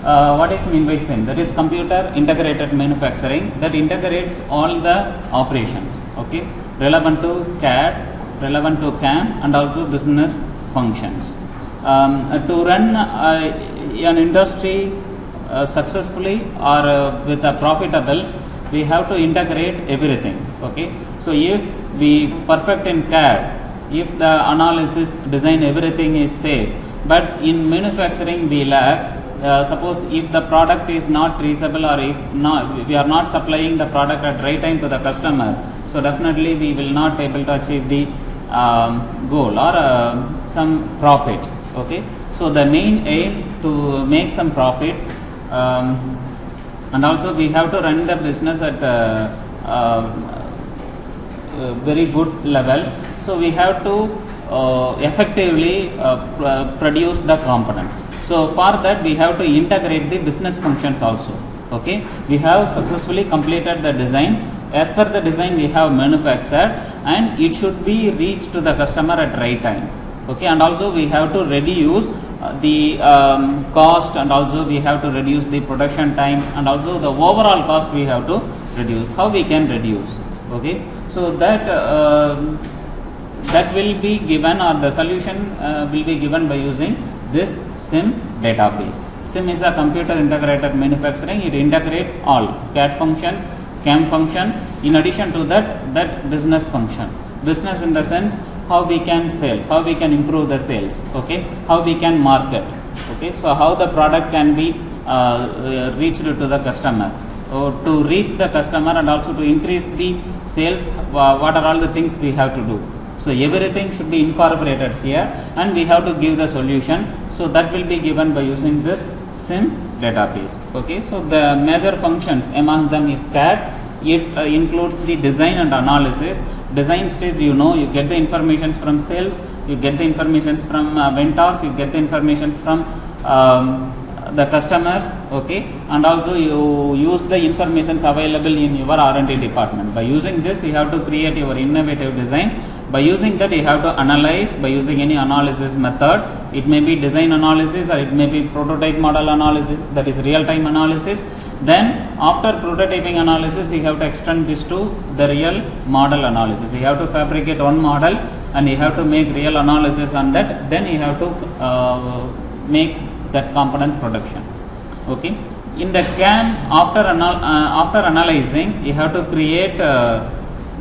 what is mean by SIM? That is computer integrated manufacturing, that integrates all the operations, okay, relevant to CAD, relevant to CAM, and also business functions. To run an industry successfully or with a profitable, we have to integrate everything, okay. So if we perfect in CAD, if the analysis, design, everything is safe, but in manufacturing we lack. Suppose if the product is not reachable, or if not, we are not supplying the product at right time to the customer, so definitely we will not able to achieve the goal or some profit, okay. So the main aim to make some profit, and also we have to run the business at very good level. So we have to effectively produce the component. So for that we have to integrate the business functions also, okay. We have successfully completed the design. As per the design we have manufactured, and it should be reached to the customer at right time, okay. And also we have to reduce the cost, and also we have to reduce the production time, and also the overall cost we have to reduce. How we can reduce, okay. So that that will be given, or the solution will be given by using this SIM database. SIM is a computer integrated manufacturing. It integrates all CAD function, CAM function. In addition to that, that business function. Business in the sense how we can sales, how we can improve the sales, okay. How we can market, okay. So how the product can be reached to the customer, or to reach the customer, and also to increase the sales. What are all the things we have to do? So everything should be incorporated here, and we have to give the solution. So that will be given by using this SIM database, okay. So the major functions among them is CAD. It includes the design and analysis. Design stage, you know, you get the information from sales, you get the information from vendors, you get the information from the customers, okay, and also you use the informations available in your R&D department. By using this, you have to create your innovative design. By using that, you have to analyze by using any analysis method. It may be design analysis, or it may be prototype model analysis, that is real-time analysis. Then after prototyping analysis, you have to extend this to the real model analysis. You have to fabricate one model, and you have to make real analysis on that. Then you have to make that component production, okay. In the CAM, after analyzing, you have to create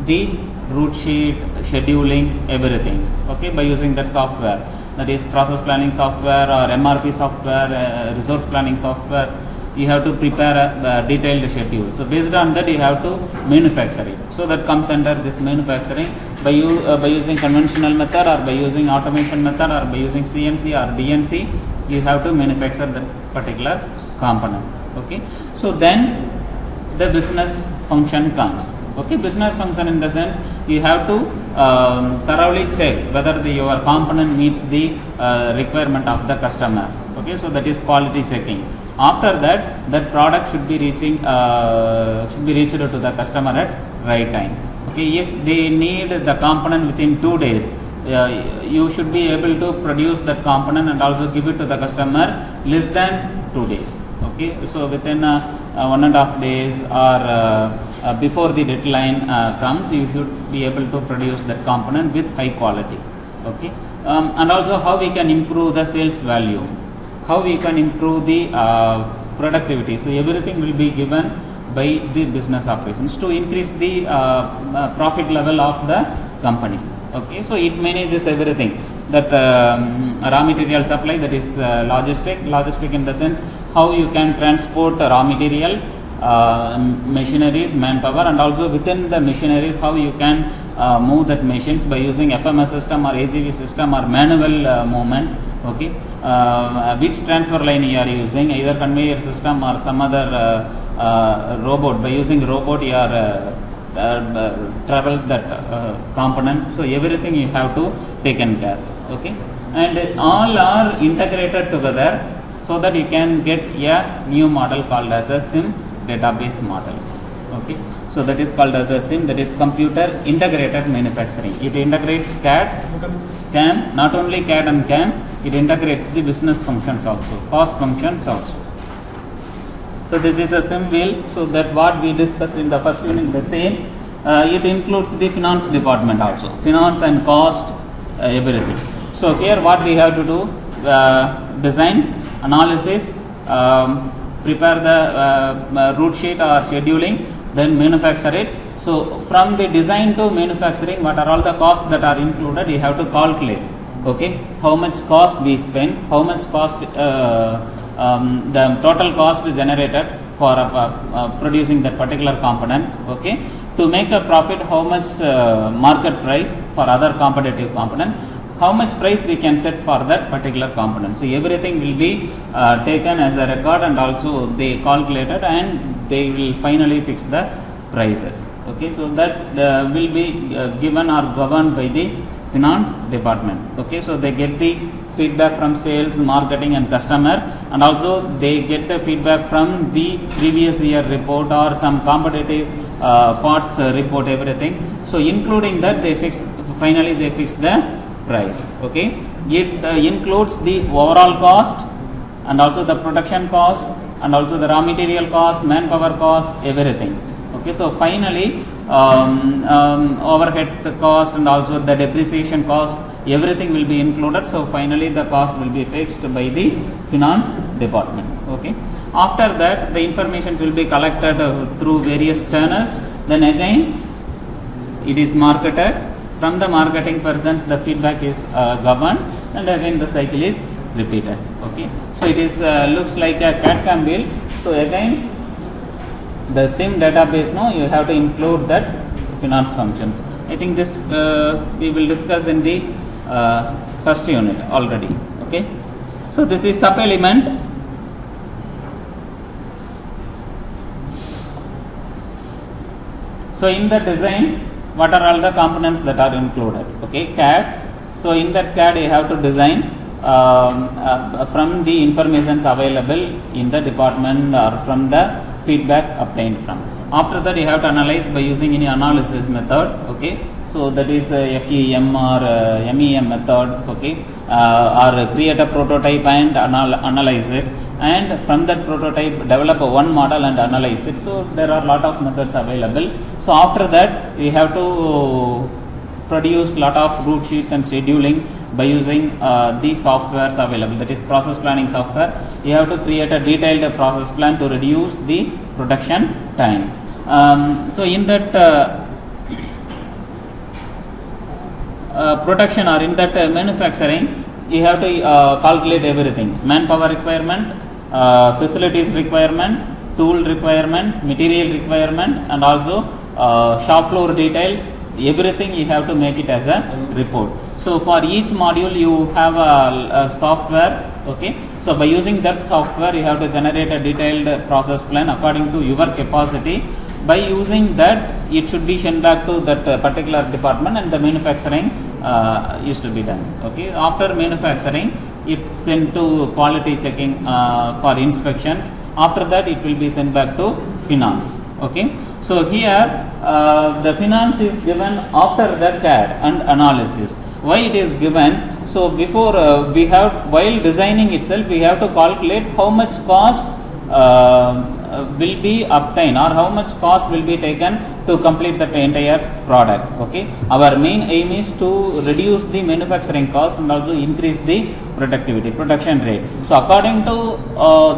the route sheet, scheduling, everything, okay, by using that software, that is process planning software or MRP software, resource planning software. You have to prepare a detailed schedule. So based on that, you have to manufacture it. So that comes under this manufacturing. By using conventional method, or by using automation method, or by using CNC or DNC, you have to manufacture that particular component, okay. So then the business function comes, okay. Business function in the sense you have to thoroughly check whether your component meets the requirement of the customer, okay. So that is quality checking. After that, that product should be reached to the customer at right time, okay. If they need the component within 2 days, you should be able to produce that component and also give it to the customer less than 2 days, okay. So within 1.5 days, or before the deadline comes, you should be able to produce that component with high quality, okay. And also how we can improve the sales value, how we can improve the productivity. So everything will be given by the business operations to increase the profit level of the company, okay. So it manages everything, that raw material supply, that is logistic in the sense how you can transport raw material, machineries, manpower, and also within the machineries how you can move that machines by using FMS system or AGV system or manual movement, okay. Which transfer line you are using, either conveyor system or some other robot. By using robot you are travel that component. So everything you have to taken care, okay. And all are integrated together so that you can get a new model called as a SIM database model, okay. So that is called as a SIM, that is computer integrated manufacturing. It integrates CAD, CAM, not only CAD and CAM, it integrates the business functions also, cost functions also. So this is a SIM wheel. So that what we discussed in the first unit, the same. It includes the finance department also, finance and cost, everything. So here what we have to do, design, analysis, prepare the route sheet or scheduling, then manufacture it. So from the design to manufacturing, what are all the costs that are included, you have to calculate. Okay, how much cost we spend, how much cost, the total cost generated for producing that particular component. Okay, to make a profit, how much market price for other competitive component, how much price we can set for that particular component. So everything will be taken as a record, and also they calculated, and they will finally fix the prices. Okay, so that will be given or governed by the finance department. Okay, so they get the feedback from sales, marketing and customer, and also they get the feedback from the previous year report or some competitive parts report, everything. So including that, they finally fix the price. Okay, it includes the overall cost, and also the production cost, and also the raw material cost, manpower cost, everything. Okay, so finally overhead cost and also the depreciation cost, everything will be included. So finally the cost will be fixed by the finance department. Okay, after that the information will be collected through various channels. Then again it is marketed. From the marketing persons, the feedback is governed, and again the cycle is repeated. Okay, so it is looks like a CAD/CAM wheel. So again the SIM database, no, you have to include that finance functions. I think this we will discuss in the first unit already. Okay, so this is sub element. So in the design, what are all the components that are included? Okay, CAD. So in that CAD you have to design from the informations available in the department or from the feedback obtained from. After that you have to analyze by using any analysis method. Okay, so that is FEM or MEM method. Okay, or create a prototype and analyze it, and from that prototype develop one model and analyze it. So there are a lot of methods available. So after that we have to produce lot of route sheets and scheduling by using the softwares available, that is process planning software. You have to create a detailed process plan to reduce the production time. So in that production or in that manufacturing, you have to calculate everything: manpower requirement, facilities requirement, tool requirement, material requirement, and also shop floor details. Everything you have to make it as a report. So for each module you have a software. Okay, so by using that software you have to generate a detailed process plan according to your capacity. By using that, it should be sent back to that particular department, and the manufacturing is to be done. Okay, after manufacturing it's sent to quality checking for inspections. After that it will be sent back to finance. Okay, so here the finance is given after the CAD and analysis. Why it is given? So before we have, while designing itself, we have to calculate how much cost will be obtained, or how much cost will be taken to complete that entire product. Okay, our main aim is to reduce the manufacturing cost and also increase the production rate. So according to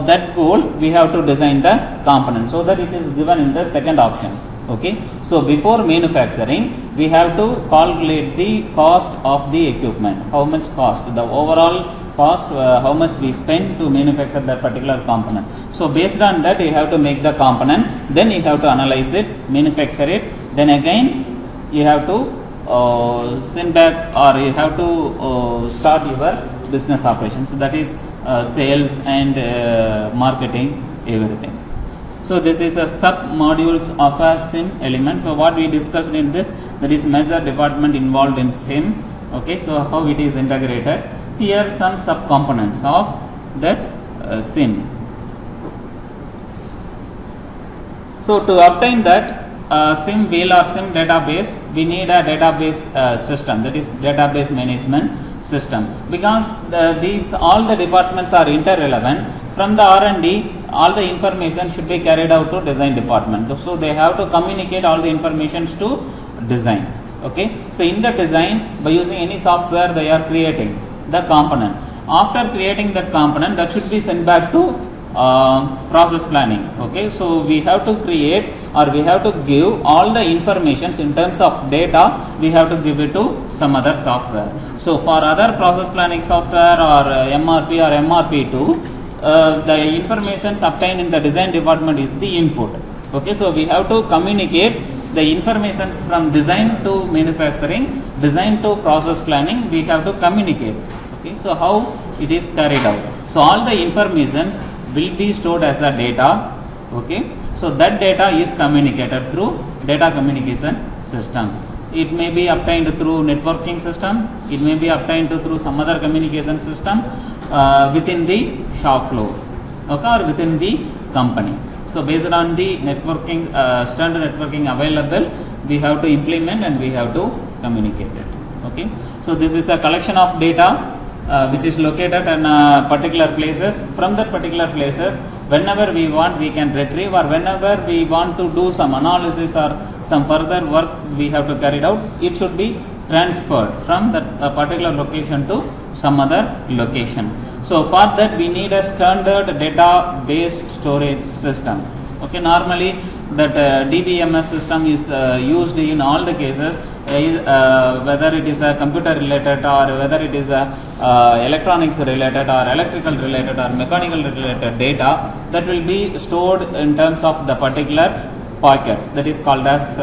that goal, we have to design the component, so that it is given in the second option. Okay, so before manufacturing we have to calculate the cost of the equipment, how much cost, the overall cost, how much we spend to manufacture that particular component. So based on that you have to make the component, then you have to analyze it, manufacture it, then again you have to send back, or you have to start your business operations. So that is sales and marketing, everything. So this is a sub modules of a SIM element. So what we discussed in this, that is major department involved in SIM. Okay, so how it is integrated. Here some sub components of that SIM. So to obtain that SIM wheel or SIM database, we need a database system, that is database management system, because these all the departments are interrelevant. from the R&D, all the information should be carried out to design department. So they have to communicate all the informations to design. Okay, so in the design, by using any software, they are creating the component. After creating that component, that should be sent back to process planning. Okay, so we have to create, or we have to give all the informations in terms of data, we have to give it to some other software. So for other process planning software or MRP or MRP2, the informations obtained in the design department is the input. Okay, so we have to communicate the informations from design to manufacturing, design to process planning, we have to communicate. Okay, so how it is carried out? So all the informations will be stored as a data. Okay, so that data is communicated through data communication system. It may be obtained through networking system, it may be obtained through some other communication system within the shop floor, okay, or within the company. So based on the networking standard networking available, we have to implement and we have to communicate it. Okay, so this is a collection of data which is located in particular places. From that particular places, whenever we want, we can retrieve, or whenever we want to do some analysis or some further work we have to carry out, it should be transferred from that particular location to some other location. So for that we need a standard database storage system. Okay, normally that DBMS system is used in all the cases, whether it is a computer related or whether it is a electronics related or electrical related or mechanical related data, that will be stored in terms of the particular pockets, that is called as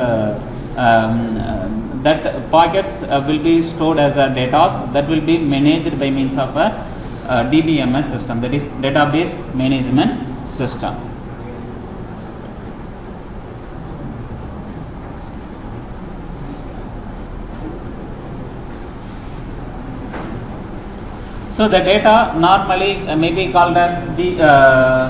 that pockets will be stored as a data that will be managed by means of a DBMS system, that is database management system. So the data normally may be called as the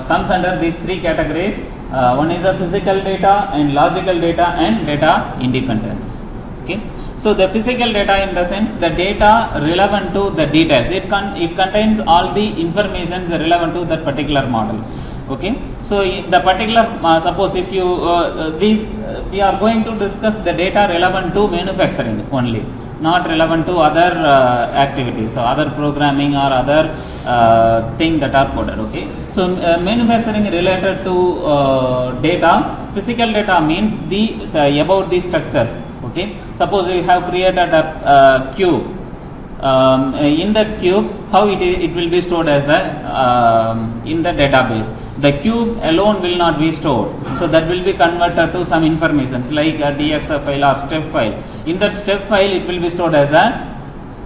comes under these three categories. One is the physical data and logical data and data independence. Okay, so the physical data, in the sense the data relevant to the details, it contains all the informations relevant to that particular model. Okay, so the particular suppose if you we are going to discuss the data relevant to manufacturing only, not relevant to other activities or other programming or other thing that are coded. Okay, so manufacturing related to data, physical data means the about the structures. Okay, suppose we have created a cube. In that cube, how it will be stored as a in the database. The cube alone will not be stored, so that will be converted to some informations like a DXF file or step file. In that step file, it will be stored as a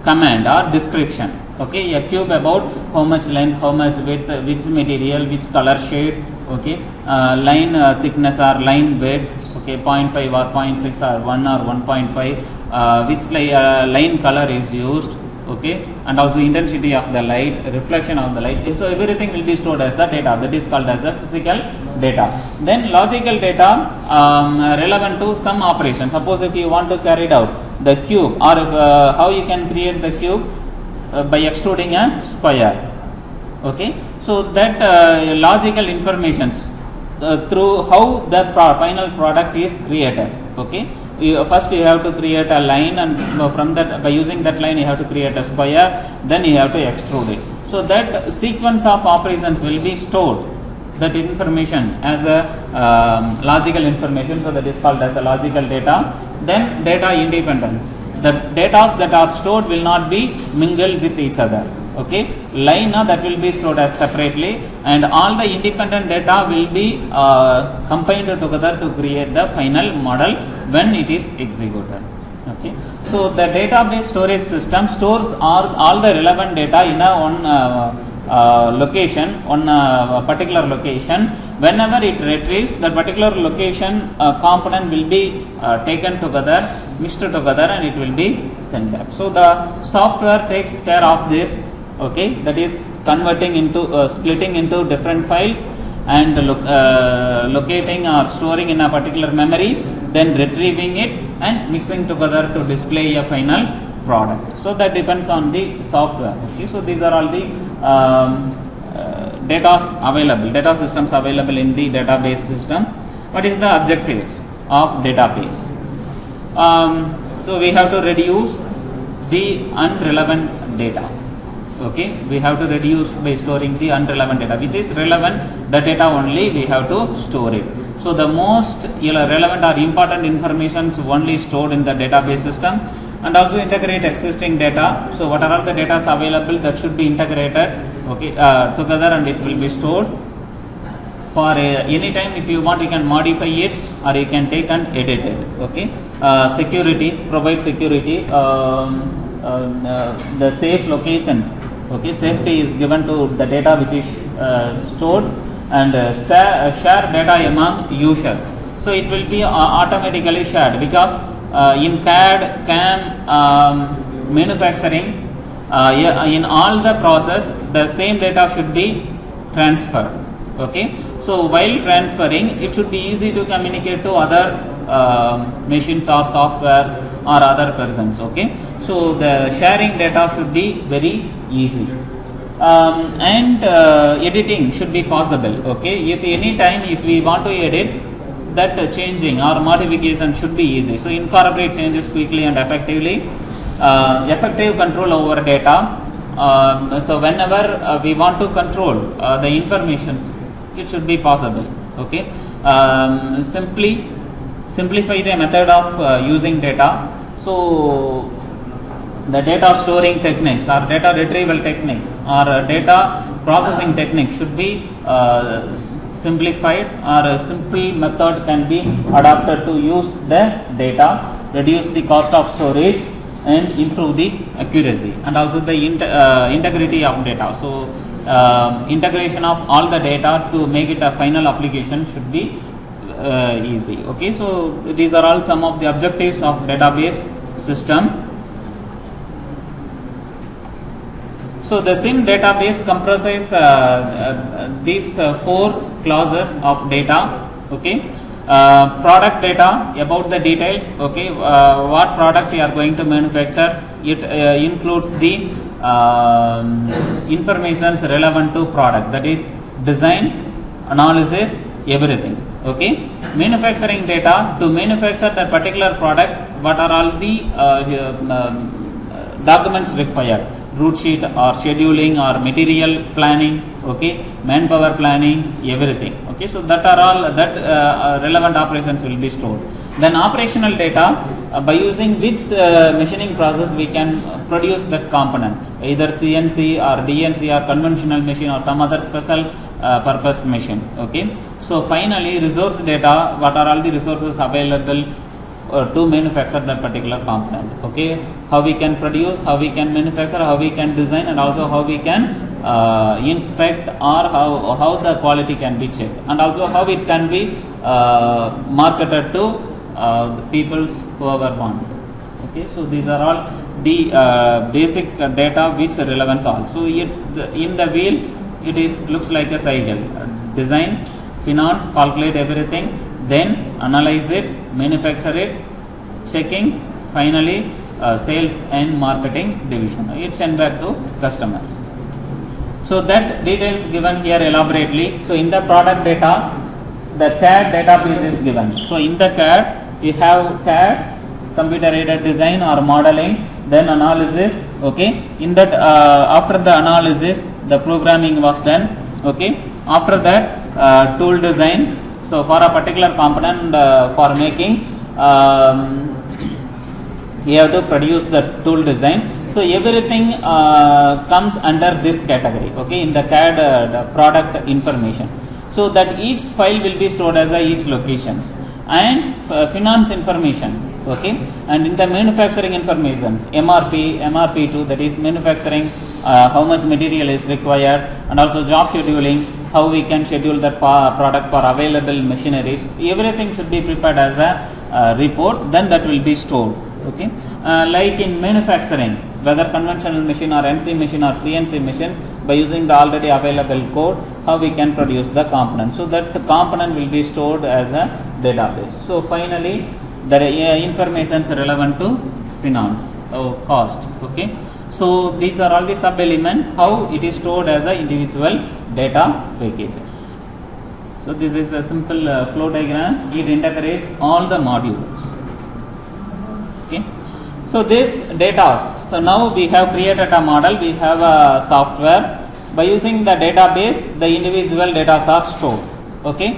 command or description. Okay, a cube about how much length, how much width, which material, which color shade. Okay, line thickness or line width. Okay, 0.5 or 0.6 or 1 or 1.5. Which line color is used. Okay, and also intensity of the light, reflection of the light. So everything will be stored as the data, that is called as the physical data. Then logical data relevant to some operation. Suppose if you want to carry out the cube, or if, how you can create the cube by extruding a square. Okay, so that logical informations through how the final product is created. Okay, first you have to create a line, and from that, by using that line, you have to create a square, then you have to extrude it. So that sequence of operations will be stored, that information as a logical information, so that is called as a logical data. Then data independence, the data that are stored will not be mingled with each other. Okay, line that will be stored as separately, and all the independent data will be combined together to create the final model when it is executed. Okay, so the database storage system stores all the relevant data in a one location, on a particular location. Whenever it retrieves, that particular location component will be taken together, mixed together, and it will be sent back. So the software takes care of this. Okay, that is converting into splitting into different files and locating or storing in a particular memory, then retrieving it and mixing together to display a final product. So that depends on the software. Okay, so these are all the data available, data systems available in the database system. What is the objective of database? So we have to reduce the unrelevant data. Okay, we have to reduce by storing the unrelevant data. Which is relevant, the data only we have to store it. So the most relevant or important information is only stored in the database system, and also integrate existing data. So what are all the data available that should be integrated, okay, together, and it will be stored. For any time, if you want, you can modify it or you can take and edit it. Okay, security, provide security, the safe locations. Okay, safety is given to the data which is stored, and share data among users. So it will be automatically shared, because in CAD, CAM, manufacturing, in all the process, the same data should be transferred. Okay, so while transferring, it should be easy to communicate to other machines or softwares or other persons. Okay, so the sharing data should be very easy. And editing should be possible. Okay, if any time if we want to edit, that changing or modification should be easy. So incorporate changes quickly and effectively. Effective control over data. So whenever we want to control the information, it should be possible. Okay, simplify the method of using data. So the data storing techniques or data retrieval techniques or data processing techniques should be simplified, or a simple method can be adopted to use the data, reduce the cost of storage, and improve the accuracy, and also the integrity of data. So integration of all the data to make it a final application should be easy. Okay, so these are all some of the objectives of database system. So the SIM database comprises these 4 clauses of data. Okay, product data, about the details. Okay, what product you are going to manufacture. It includes the informations relevant to product, that is design, analysis, everything. Okay, manufacturing data, to manufacture that particular product, what are all the documents required, route sheet or scheduling or material planning, okay, manpower planning, everything. Okay, so that are all that relevant operations will be stored. Then operational data, by using which machining process we can produce that component, either CNC or DNC or conventional machine or some other special purpose machine. Okay, so finally resource data, what are all the resources available to manufacture that particular component. Okay, how we can produce, how we can manufacture, how we can design, and also how we can inspect, or how the quality can be checked, and also how it can be marketed to the peoples whoever want. Okay, so these are all the basic data which relevance all. So in the wheel it is looks like a cycle: design, finance, calculate everything, then analyze it, manufacture it, checking, finally sales and marketing division. It sent back to customer. So that details given here elaborately. So in the product data, the CAD database is given. So in the CAD, you have CAD, computer aided design or modeling, then analysis. Okay, in that after the analysis, the programming was done. Okay, after that tool design. So for a particular component for making, you have to produce the tool design. So everything comes under this category. Okay, in the CAD the product information. So that each file will be stored as each locations, and finance information. Okay, and in the manufacturing informations, MRP, MRP2, that is manufacturing, how much material is required, and also job scheduling, how we can schedule that product for available machineries. Everything should be prepared as a report, then that will be stored. Okay, like in manufacturing, whether conventional machine or NC machine or CNC machine, by using the already available code, how we can produce the component. So that the component will be stored as a database. So finally, the information is relevant to finance or cost. Okay, so these are all the sub element how it is stored as a individual data packages. So this is a simple flow diagram. It integrates all the modules. Okay. So this data. So now we have created a model. We have a software. By using the database, the individual data are stored. Okay.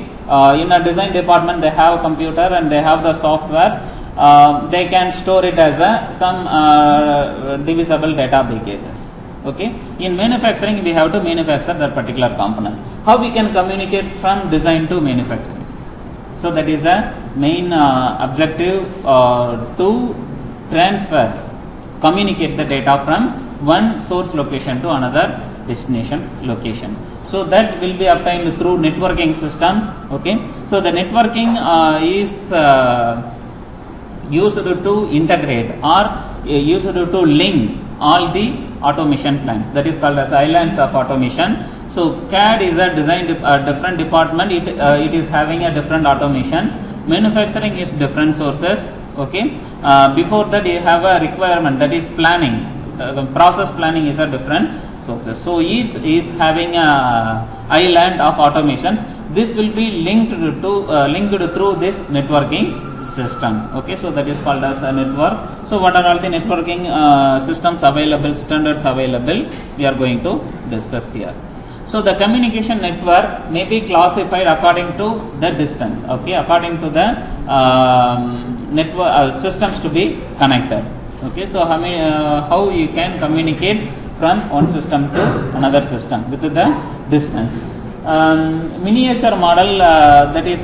In a design department, they have a computer and they have the softwares. They can store it as some divisible data packages. Okay. In manufacturing, we have to manufacture that particular component. How we can communicate from design to manufacturing? So that is the main objective to communicate the data from one source location to another destination location. So that will be obtained through networking system. Okay. So the networking is used to integrate or used to link all the automation plants. That is called as islands of automation. So CAD is a design different department. It is having a different automation. Manufacturing is different sources. Okay. Before that you have a requirement, that is planning. Process planning is a different sources. So each is having a island of automations. This will be linked through this networking system. Okay, so that is called as a network. So what are all the networking systems available, standards available, we are going to discuss here. So the communication network may be classified according to the distance. Okay, according to the network systems to be connected. Okay, so how you can communicate from one system to another system with the distance. Miniature model, that is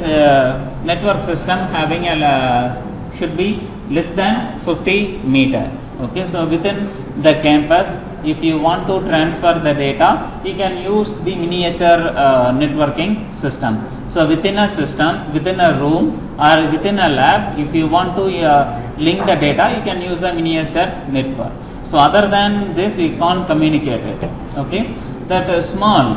network system having a should be less than 50 meter. Okay, so within the campus, if you want to transfer the data, you can use the miniature networking system. So within a system, within a room or within a lab, if you want to link the data, you can use a miniature network. So other than this, you can't communicate it. Okay, that small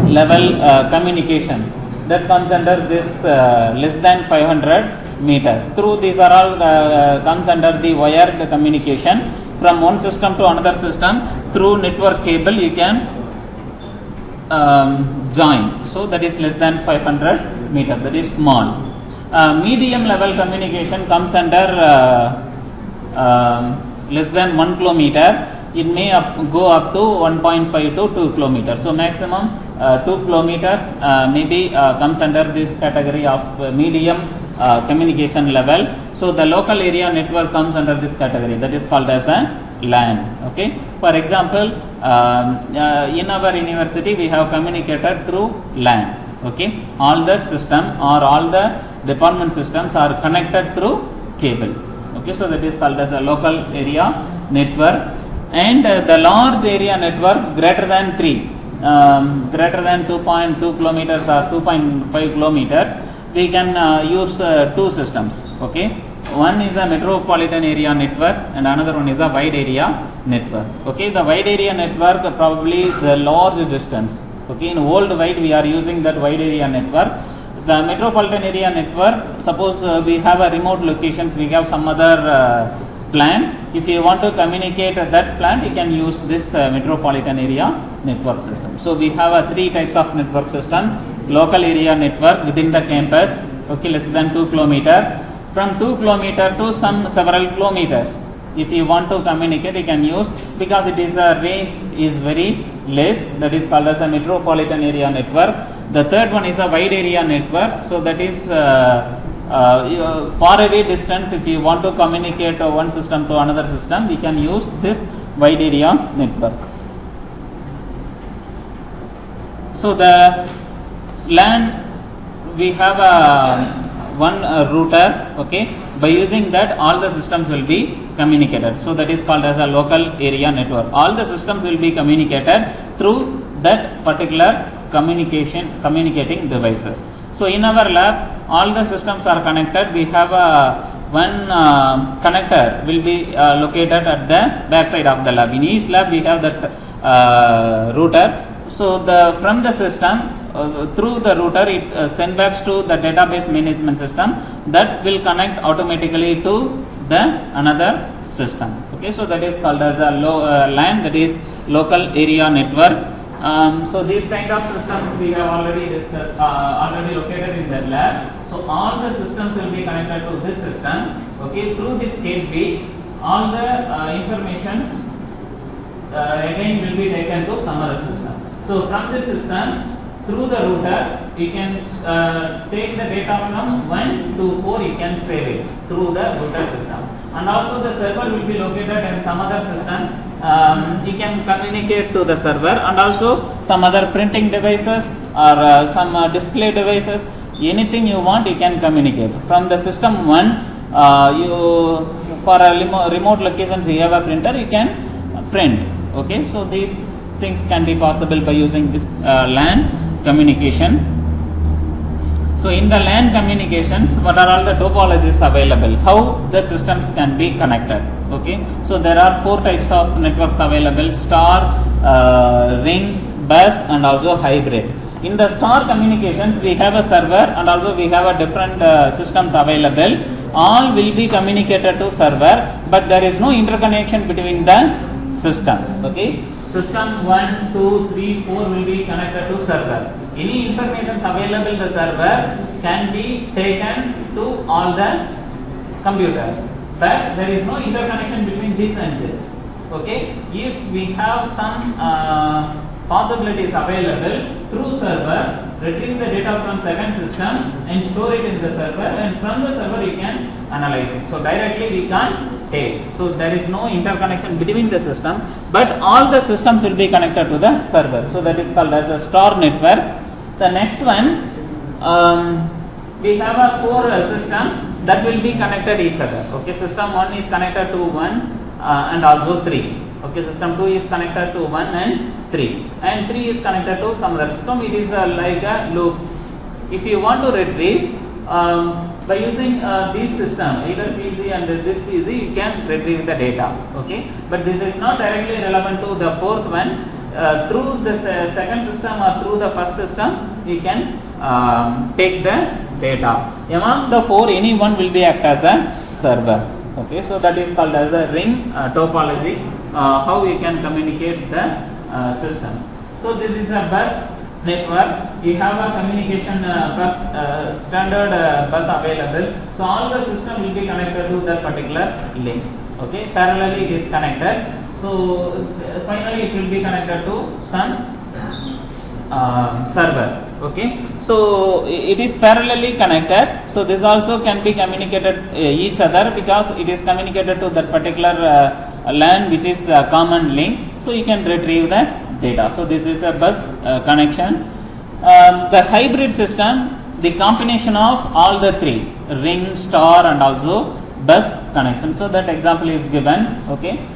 level communication that comes under this less than 500 meter. Through these are all comes under the wired communication from one system to another system. Through network cable you can join. So that is less than 500 meter. That is small. Medium level communication comes under less than 1 kilometer. It may go up to 1.5 to 2 kilometers. So maximum 2 kilometers maybe comes under this category of medium communication level. So the local area network comes under this category, that is called as a LAN. Okay. For example, in our university we have communicated through LAN. Okay. All the system or all the department systems are connected through cable. Okay. So that is called as a local area network. And the large area network greater than 3, greater than 2.2 kilometers or 2.5 kilometers, we can use two systems. Okay, one is a metropolitan area network and another one is a wide area network. Okay, the wide area network probably the large distance. Okay, in worldwide we are using that wide area network. The metropolitan area network, suppose we have a remote locations, we have some other plant. If you want to communicate that plant, you can use this metropolitan area network system. So we have three types of network system. Local area network within the campus, okay, less than 2 kilometer. From 2 kilometer to several kilometers. If you want to communicate, you can use, because it is a range is very less, that is called as a metropolitan area network. The third one is a wide area network. So that is far away distance. If you want to communicate one system to another system, we can use this wide area network. So the LAN, we have one router. Okay, by using that all the systems will be communicated. So that is called as a local area network. All the systems will be communicated through that particular communicating devices. So in our lab, all the systems are connected. We have one connector will be located at the back side of the lab. In each lab we have that router. So from the system, through the router it sends back to the database management system that will connect automatically to the another system. Okay, so that is called as a LAN, that is local area network. So these kind of systems we have already discussed, already located in the lab. So all the systems will be connected to this system. Okay, through this gateway, all the informations again will be taken to some other system. So from this system, through the router, you can take the data from 1 to 4. You can save it through the router system, and also the server will be located in some other system. You can communicate to the server, and also some other printing devices or some display devices. Anything you want, you can communicate from the system 1. You for a remote locations, you have a printer, you can print. Okay, so these things can be possible by using this LAN communication. So in the LAN communications, what are all the topologies available? How the systems can be connected? Okay, so there are 4 types of networks available: star, ring, bus, and also hybrid. In the star communications, we have a server and also we have a different systems available. All will be communicated to server, but there is no interconnection between the system. Okay, system 1, 2, 3, 4 will be connected to server. Any information available in the server can be taken to all the computers, but there is no interconnection between this and this. Okay, if we have some possibilities available through server, retrieve the data from second system and store it in the server, and from the server you can analyze it. So directly we can't take. So there is no interconnection between the system, but all the systems will be connected to the server. So that is called as a star network. The next one, we have a 4 systems that will be connected each other. Okay, system 1 is connected to 1 and also 3. Okay, system 2 is connected to 1 and 3, and 3 is connected to some other system. It is like a loop. If you want to retrieve by using this system, either PC and this PC, you can retrieve the data. Okay, but this is not directly relevant to the 4th one. Through the second system or through the first system, you can take the data. Among the 4, any one will be act as a server. Okay, so that is called as a ring topology. How we can communicate the system. So this is a bus network. You have a communication bus standard bus available. So all the system will be connected to that particular link. Okay, parallelly it is connected. So finally it will be connected to some server. Okay, so it is parallelly connected. So this also can be communicated each other, because it is communicated to that particular LAN, which is a common link. So you can retrieve the data. So this is a bus connection. The hybrid system, the combination of all the 3, ring, star, and also bus connection. So that example is given. Okay,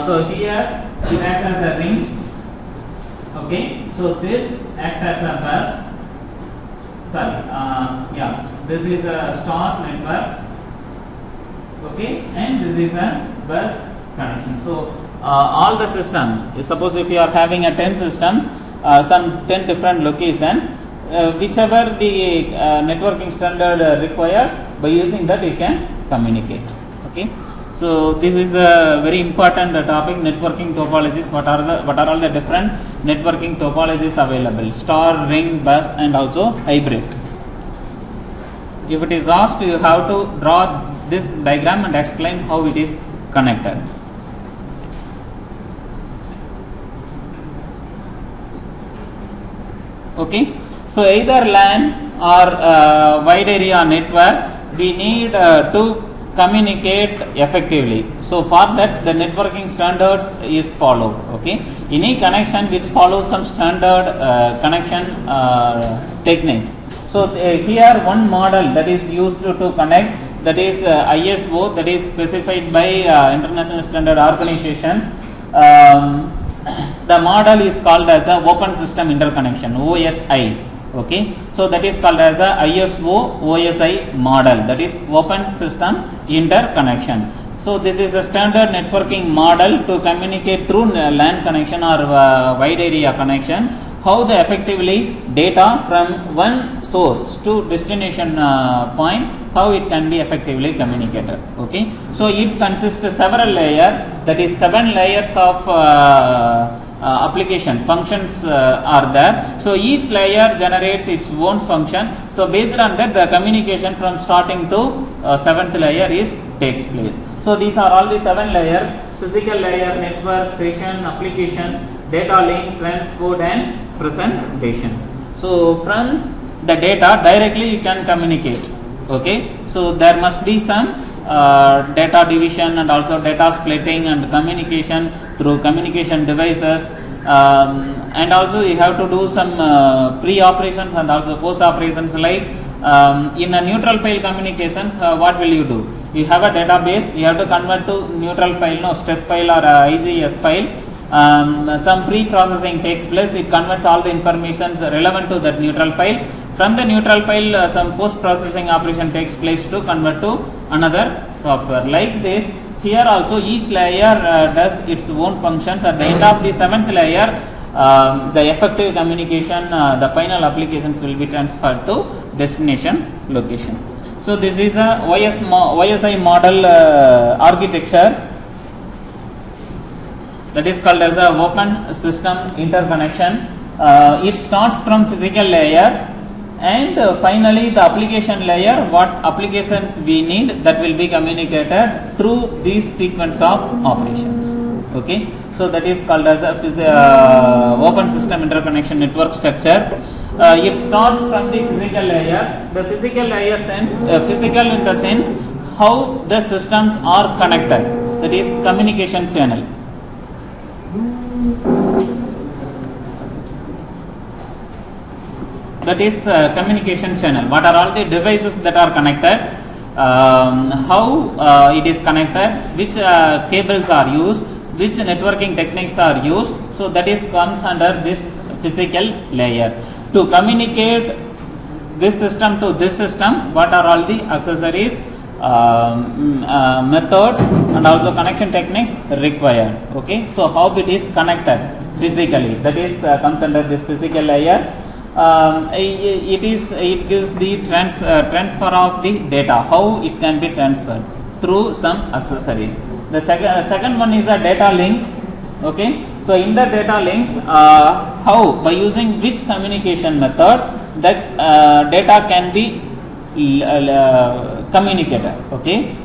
so here it acts as a ring. Okay, so this acts as a bus. This is a star network. Okay, and this is a bus connection. So all the system, suppose if you are having a 10 systems, some 10 different locations, whichever the networking standard required, by using that you can communicate. Okay, so this is a very important topic, networking topologies. What are all the different networking topologies available? Star, ring, bus, and also hybrid. If it is asked, you have to draw this diagram and explain how it is connected. Okay, so either LAN or wide area network, we need to communicate effectively. So for that, the networking standards is followed. Okay, any connection which follows some standard connection techniques. So here one model that is used to connect, that is ISO, that is specified by International Standard Organization. The model is called as the Open System Interconnection, OSI. Okay, so that is called as a ISO OSI model, that is Open System Interconnection. So this is a standard networking model to communicate through LAN connection or wide area connection. How the effectively data from one source to destination point, how it can be effectively communicated. Okay, so it consists of several layers, that is 7 layers of application functions are there. So each layer generates its own function. So based on that, the communication from starting to seventh layer takes place. So these are all the 7 layers: physical layer, network, session, application, data link, transport, and presentation. So from the data directly you can communicate. Okay, so there must be some data division and also data splitting and communication through communication devices, and also you have to do some pre-operations and also post-operations, like in a neutral file communications. What will you do? You have a database, you have to convert to neutral file, no step file or IGS file. Some pre-processing takes place. It converts all the informations relevant to that neutral file. From the neutral file, some post-processing operation takes place to convert to another software. Like this, here also each layer does its own functions. At the end of the 7th layer, the effective communication, the final applications will be transferred to destination location. So this is a YSI model architecture, that is called as a open system interconnection. It starts from physical layer, and finally the application layer, what applications we need, that will be communicated through this sequence of operations. Okay, so that is called as a open system interconnection network structure. It starts from the physical layer. The physical layer sense, physical in the sense how the systems are connected, that is communication channel. That is communication channel. What are all the devices that are connected, how it is connected, which cables are used, which networking techniques are used. So that is comes under this physical layer. To communicate this system to this system, what are all the accessories, methods and also connection techniques required. Okay, so how it is connected physically, that is comes under this physical layer. It gives the transfer of the data, how it can be transferred through some accessories. The second one is a data link. Okay, so in the data link, how, by using which communication method that data can be communicated. Okay,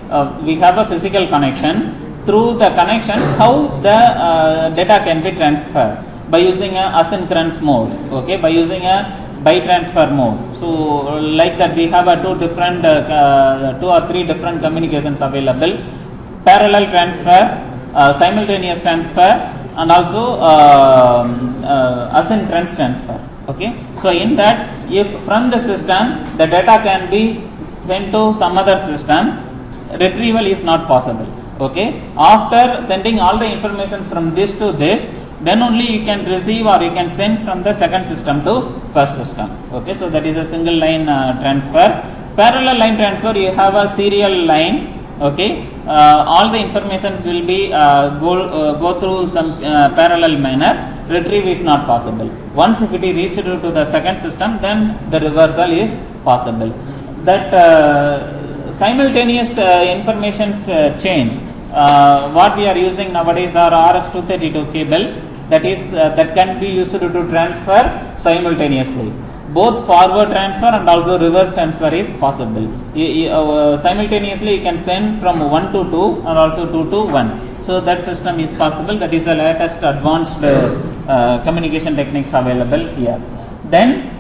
we have a physical connection. Through the connection, how the data can be transferred, by using a asynchronous mode. Okay, by using a byte transfer mode. So like that, we have a two or three different communications available: parallel transfer, simultaneous transfer, and also asynchronous transfer. Okay, so in that, if from the system the data can be sent to some other system, retrieval is not possible. Okay, after sending all the information from this to this, then only you can receive or you can send from the second system to first system. Okay, so that is a single line transfer. Parallel line transfer, you have a serial line. Okay, all the informations will be go through some parallel manner. Retrieve is not possible. Once if it is reached to the second system, then the reversal is possible. That simultaneous informations change. What we are using nowadays are RS-232 cable, that is that can be used to transfer simultaneously. Both forward transfer and also reverse transfer is possible. Simultaneously you can send from 1 to 2 and also 2 to 1. So that system is possible. That is the latest advanced communication techniques available here. Then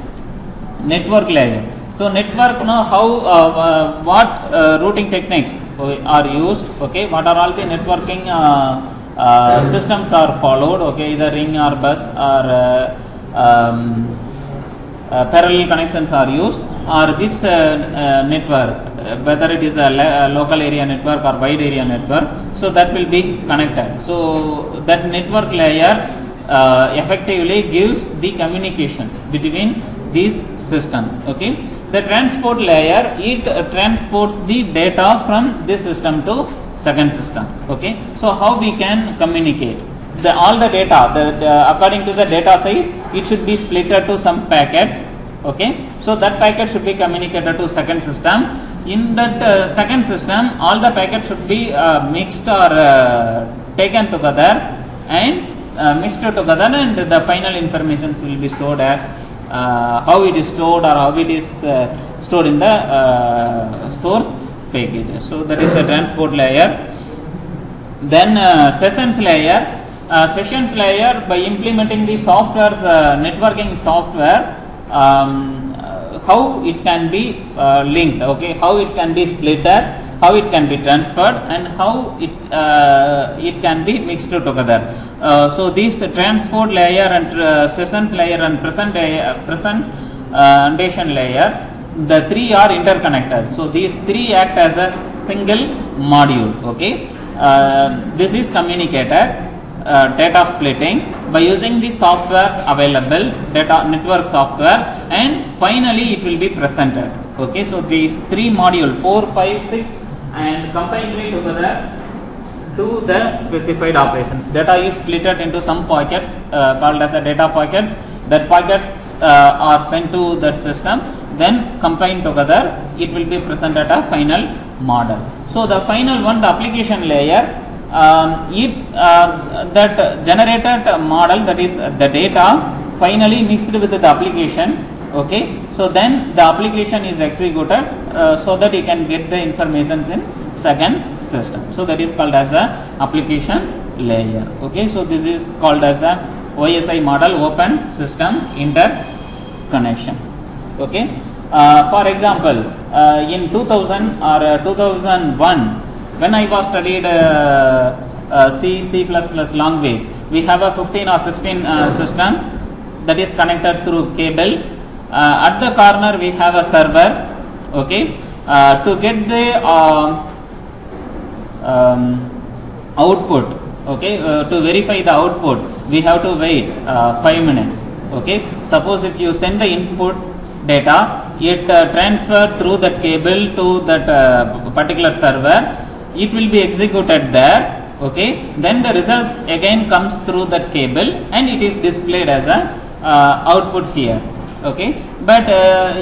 network layer. So network, now how what routing techniques are used. Okay, what are all the networking systems are followed. Okay, either ring or bus or parallel connections are used, or which network, whether it is a local area network or wide area network, so that will be connected. So that network layer effectively gives the communication between these systems. Okay, the transport layer, it transports the data from this system to second system. Okay, so how we can communicate all the data, according to the data size, it should be split to some packets. Okay, so that packet should be communicated to second system. In that second system, all the packets should be mixed or taken together, and mixed together, and the final informations will be stored as how it is stored or how it is stored in the source packages. So that is the transport layer. Then sessions layer. Sessions layer, by implementing the software's networking software, how it can be linked, okay, how it can be splitted, how it can be transferred, and how it can be mixed together. So this transport layer and sessions layer and presentation layer, the three are interconnected. So these three act as a single module. Okay, this is communicated. Data splitting by using the softwares available, data network software, and finally it will be presented. Okay, so these three modules 4, 5, 6 and combined together do the specified operations. Data is split into some pockets called as a data pockets. That pockets are sent to that system, then combined together it will be presented a final model. So the final one, the application layer, that generated model, that is the data, finally mixed with the application. Okay, so then the application is executed so that you can get the informations in second system. So that is called as a application layer. Okay, so this is called as a OSI model, open system interconnection. Okay, for example, in 2000 or 2001, when I was studied C, C++ language, we have a 15 or 16 system that is connected through cable. At the corner we have a server. Okay, to get the output, okay, to verify the output, we have to wait 5 minutes. Okay, suppose if you send the input data, it transfer through that cable to that particular server. It will be executed there. Okay, then the results again comes through that cable and it is displayed as a output here. Okay, but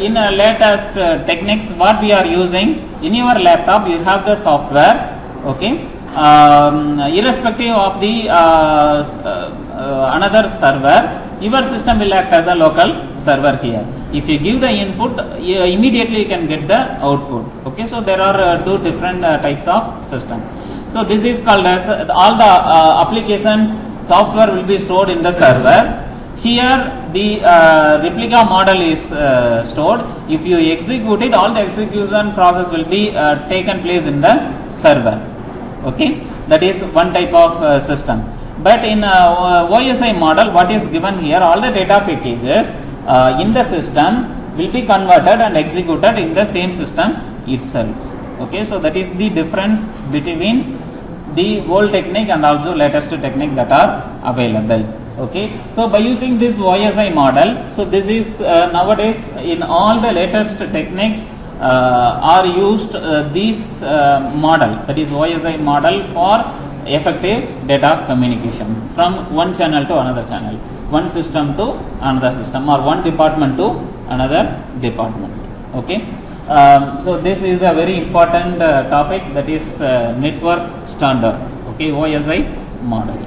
in latest techniques, what we are using, in your laptop you have the software. Okay, irrespective of the another server, your system will act as a local server here. If you give the input, immediately you can get the output. Okay, so there are two different types of system. So this is called as all the applications software will be stored in the server. Here the replica model is stored. If you execute it, all the execution process will be taken place in the server. Okay, that is one type of system. But in OSI model, what is given here, all the data packages in the system will be converted and executed in the same system itself. Okay, so that is the difference between the old technique and also latest technique that are available. Okay, so by using this OSI model, so this is nowadays in all the latest techniques are used this model, that is OSI model, for effective data communication from one channel to another channel, one system to another system, or one department to another department. Okay, so this is a very important topic, that is network standard. Okay, OSI model.